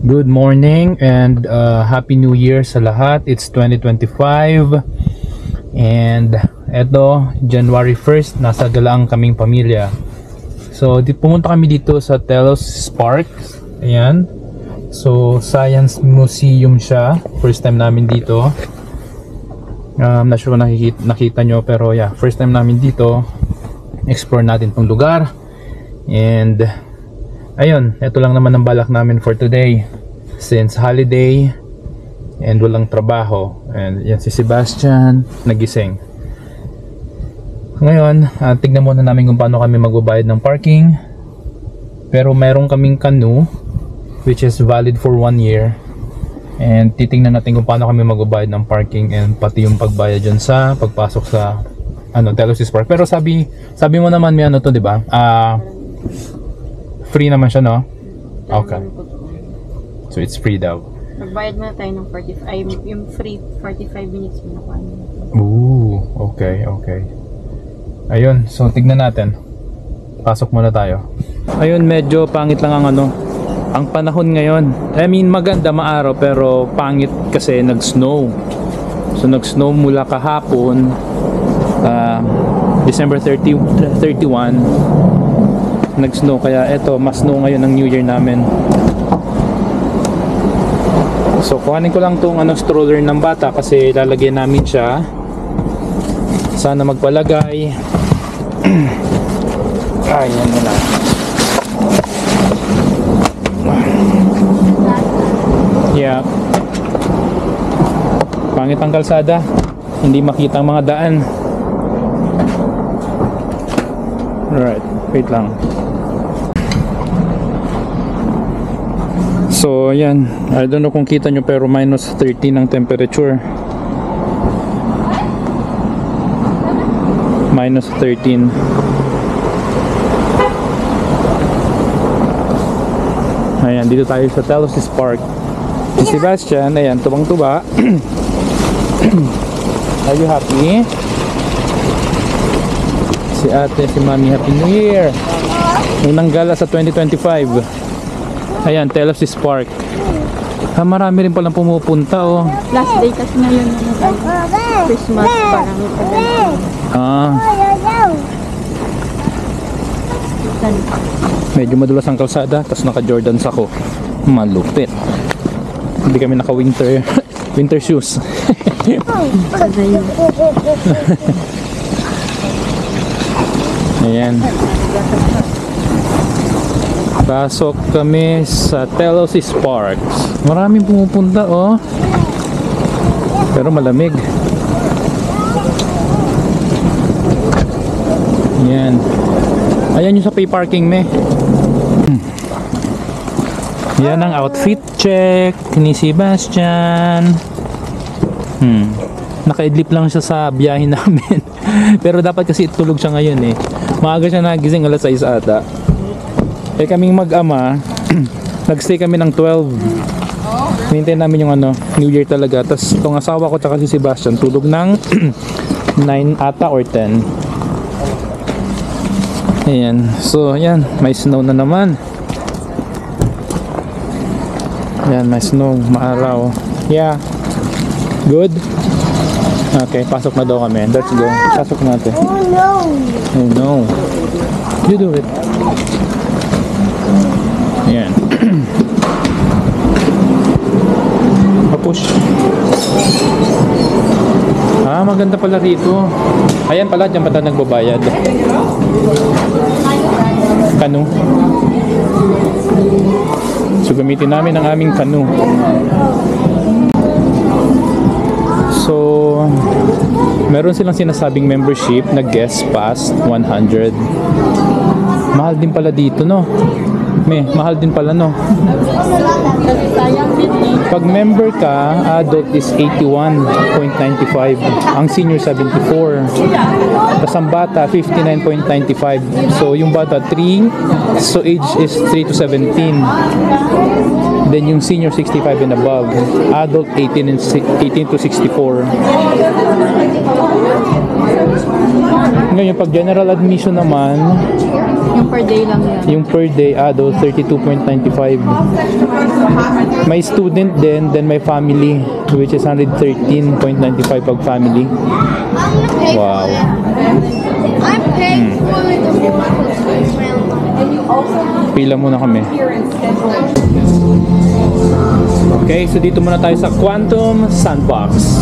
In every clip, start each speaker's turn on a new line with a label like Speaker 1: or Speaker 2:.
Speaker 1: Good morning and Happy New Year sa lahat. It's 2025 and eto, January 1st, nasa Galaang kaming pamilya. So pumunta kami dito sa Telos Park. Ayan. So Science Museum siya. First time namin dito. Not sure kung nakita nyo, pero yeah, first time namin dito. Explore natin tong lugar. And ayun, ito lang naman ang balak namin for today. Since holiday and walang trabaho. And yan si Sebastian, nagising. Ngayon, tignan muna namin kung paano kami magbabayad ng parking. Pero meron kaming canoe which is valid for 1 year. And titingnan natin kung paano kami magbabayad ng parking and pati yung pagbayad dyan sa pagpasok sa Telos Park. Pero sabi mo naman may to, di ba? Free naman siya, no? Okay. So it's free daw.
Speaker 2: Magbayad muna tayo ng 45, yung free 45 minutes muna pa.
Speaker 1: Ooh, okay. Ayun, so tignan natin. Pasok muna tayo. Ayun, medyo pangit lang ang panahon ngayon. I mean, maganda, maaraw, pero pangit kasi nag-snow. So nag-snow mula kahapon, December 31, nag-snow, kaya eto, mas snow ngayon ang New Year namin. So kuhanin ko lang tong stroller ng bata kasi lalagyan namin siya. Sana magpalagay. Ayan na lang. Yeah. Pangit ang kalsada. Hindi makita ang mga daan. Alright, wait lang. So ayan, I don't know kung kita nyo, pero minus 13 ang temperature. Minus 13. Ayan, dito tayo sa Telos Park. Si Sebastian, ayan, tubang-tuba. Are you happy? Si ate, si mami, Happy New Year. Unang gala sa 2025. Ayan, Telos Park. Marami rin palang pumupunta, oh.
Speaker 2: Last day kasi ngayon Christmas, parang
Speaker 1: medyo madulas ang kalsada, tapos naka-Jordans ako. Malupit. Hindi kami naka-winter winter shoes. Ayan. Pasok kami sa Telos Park. Maraming pumupunta, oh. Pero malamig. Ayan. Ayan yung sa pay parking, me. Yan ang outfit check ni Sebastian. Naka-idlip lang siya sa biyahe namin. Pero dapat kasi tulog siya ngayon, eh. Maaga siya nagising, alas 6 ata. Kaming mag-ama, nagstay kami ng 12. Hinintay namin yung New Year talaga. Tapos itong asawa ko tsaka si Sebastian tulog ng 9 ata or 10. Ayan. So ayan, may snow na naman. Ayan, may snow, maaraw. Yeah. Good? Okay, pasok na daw kami. Let's go. Pasok natin.
Speaker 3: Oh no!
Speaker 1: Oh no. You do it. Ayan. Papush. Maganda pala rito. Ayan pala, dyan pala nagbabayad. Canoe. So gamitin namin ang aming canoe. So meron silang sinasabing membership na guest pass 100. Mahal din pala dito, no? Mahal din pala, no? Pag member ka, adult is 81.95. Ang senior 74. Tapos ang bata 59.95. So yung bata 3, so age is 3 to 17. Then yung senior 65 and above. Adult 18 to 64. Ngayon pag general admission naman
Speaker 2: Yung per day lang yan.
Speaker 1: Yung per day, those 32.95. May student din, then may family, which is 113.95 pag family. Wow.
Speaker 3: I'm paying for it.
Speaker 1: Pila muna kami. Okay, so dito muna tayo sa Quantum Sandbox.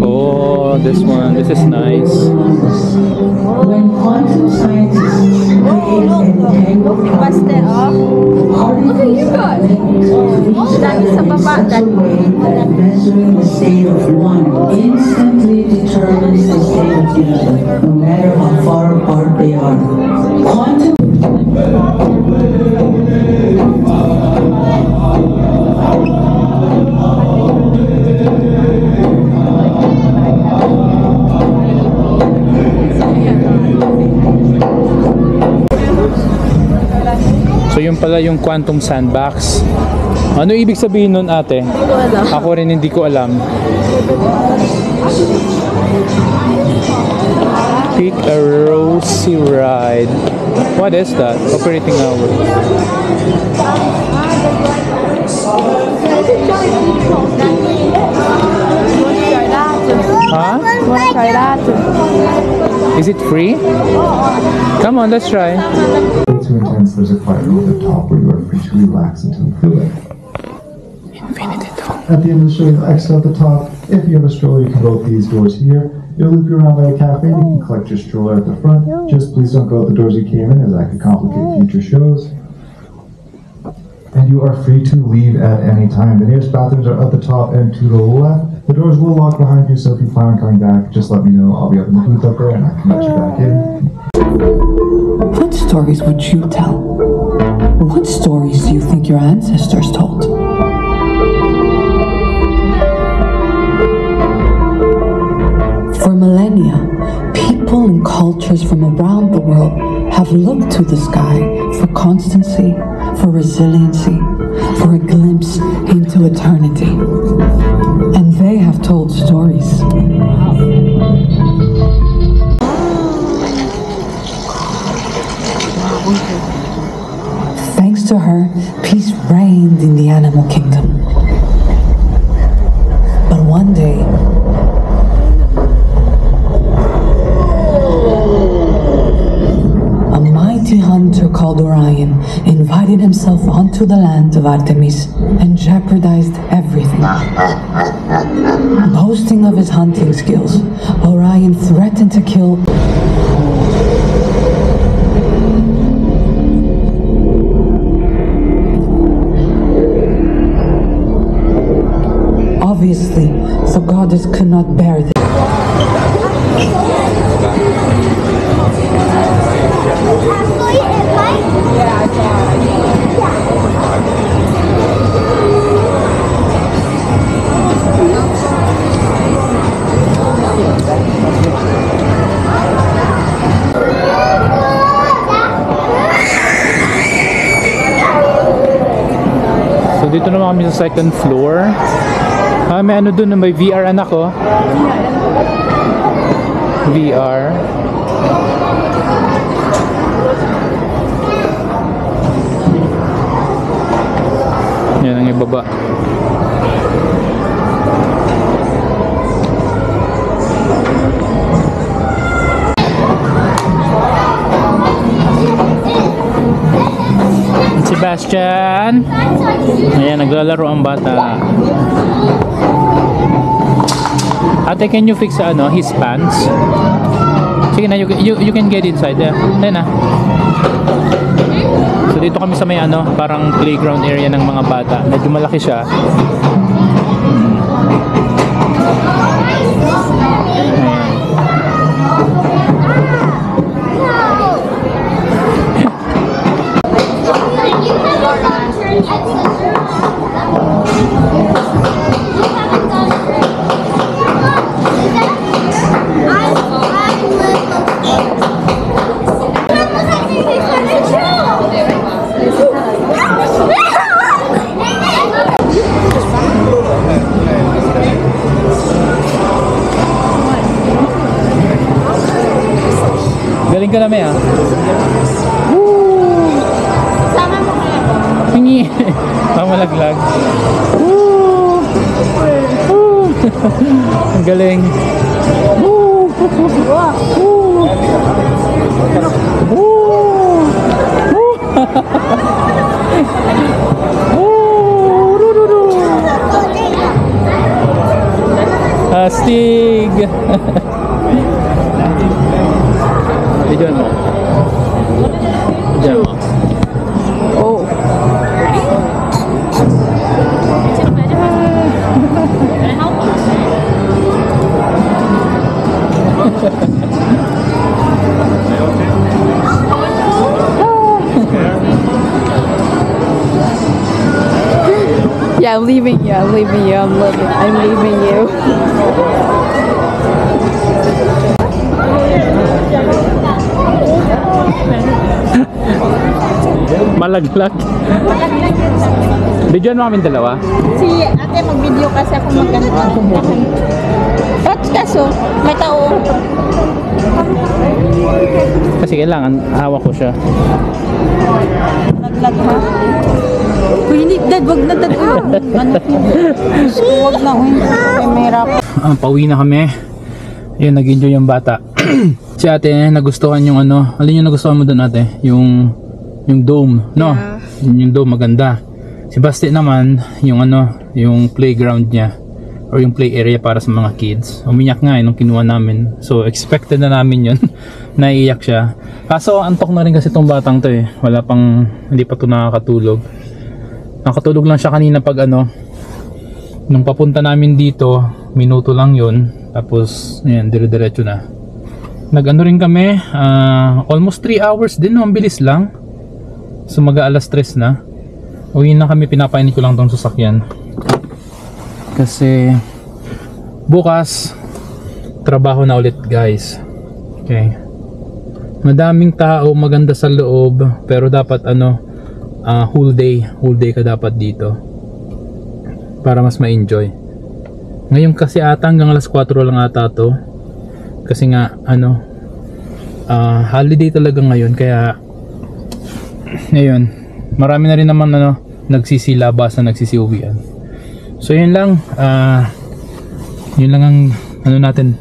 Speaker 1: Oh, this one. This is nice.
Speaker 4: When quantum scientists create an entangled
Speaker 2: Busted off.
Speaker 4: Look at you guys!
Speaker 2: Dami sa baba.
Speaker 4: Measuring the state of one instantly determines the state of the other, no matter how far apart they are. Quantum
Speaker 1: So yun pala yung Quantum Sandbox. Ano ibig sabihin nun, ate?
Speaker 2: Hindi ko alam.
Speaker 1: Ako rin hindi ko alam. Pick a rosy ride. What is that? Operating hour. Huh?
Speaker 2: Wanna try that?
Speaker 1: Is it free? Come on, let's try.
Speaker 5: Too intense, there's a quiet room at the top where you are free to relax until you feel it.
Speaker 1: Infinity door.
Speaker 5: At the end of the show, you'll exit at the top. If you have a stroller, you can go out these doors here. It'll loop you around by the cafe, and you can collect your stroller at the front. Just please don't go out the doors you came in, as that could complicate future shows. And you are free to leave at any time. The nearest bathrooms are at the top and to the left. The doors will lock behind you, so if you plan on coming back, just let me know. I'll be up in the booth up there, and I can let you back in.
Speaker 6: What stories would you tell? What stories do you think your ancestors told? For millennia, people and cultures from around the world have looked to the sky for constancy, for resiliency, for a glimpse into eternity. And they have told stories. Thanks to her, peace reigned in the animal kingdom. But one day, a mighty hunter called Orion invited himself onto the land of Artemis and jeopardized everything. Boasting of his hunting skills, Orion threatened to kill Obviously, the goddess could not bear this.
Speaker 1: So dito naman kami sa second floor. May ano dun na may VR anak ko. VR. Yan ang ibaba. Sebastian. Ayan, naglalaro ang bata. Ate, can you fix his pants? Sige na, you can get inside there. Ayan na. So dito kami sa may parang playground area ng mga bata. Medyo malaki siya. ka na, May, ah.
Speaker 2: Sama mo kaya ko.
Speaker 1: Hingi. Pamalaglag. Woo! Woo! Ang galing. Woo! Woo! Woo! Astig. Diyan mo. Diyan mo.
Speaker 2: Oh. Yeah, I'm leaving you. I'm leaving you. I'm leaving you.
Speaker 1: Malaglag. Bidyoan mo kami dalawa.
Speaker 2: Si ate mag-video kasi ako maganda. At kaso, may tao.
Speaker 1: Kasi kailangan hawak ko siya.
Speaker 2: Naglag ha. Uy, hindi, dad, wag na dad. Ano? Wag na, uy. May merap.
Speaker 1: Pauwi na kami. Ayun, nag-enjoy yung bata. Si ate, nagustuhan yung ano. Alin yung nagustuhan mo doon, ate? Yung dome, no? Yung dome, maganda. Si Basti naman, yung ano, yung playground niya or yung play area para sa mga kids. Umiyak nga nung kinuha namin. So, expected na namin yun. Naiiyak siya. Kaso, antok na rin kasi tong batang to eh. Wala pang, hindi pa to nakakatulog. Nakatulog lang siya kanina pag ano, nung papunta namin dito, minuto lang yun. Tapos, ayan, dire-diretso na. Nag-ano rin kami, almost 3 hours din, no? Ang bilis lang. So, mag-aalas 3 na. Uwi na kami, pinapainit ko lang tong sasakyan. Kasi, bukas, trabaho na ulit, guys. Okay. Madaming tao, maganda sa loob, pero dapat ano, whole day ka dapat dito. Para mas ma-enjoy. Ngayon kasi ata hanggang alas 4 lang ata to. Kasi nga ano, holiday talaga ngayon, kaya ngayon marami na rin naman ano, nagsisilabas na nagsisiuwian. So yun lang, yun lang ang ano natin,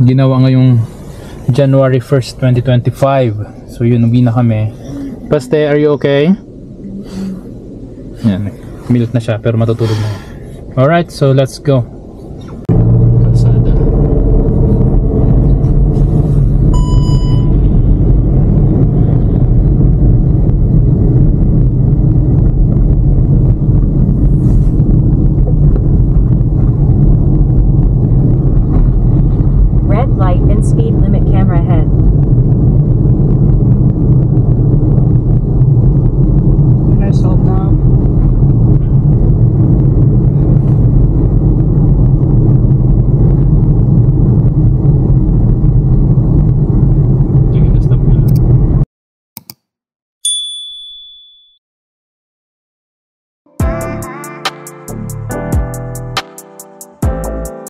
Speaker 1: ginawa ngayong January 1st, 2025. So yun, uwi na kami. Paste, are you okay? Yan, milk na siya pero matutulog na. Alright, so let's go.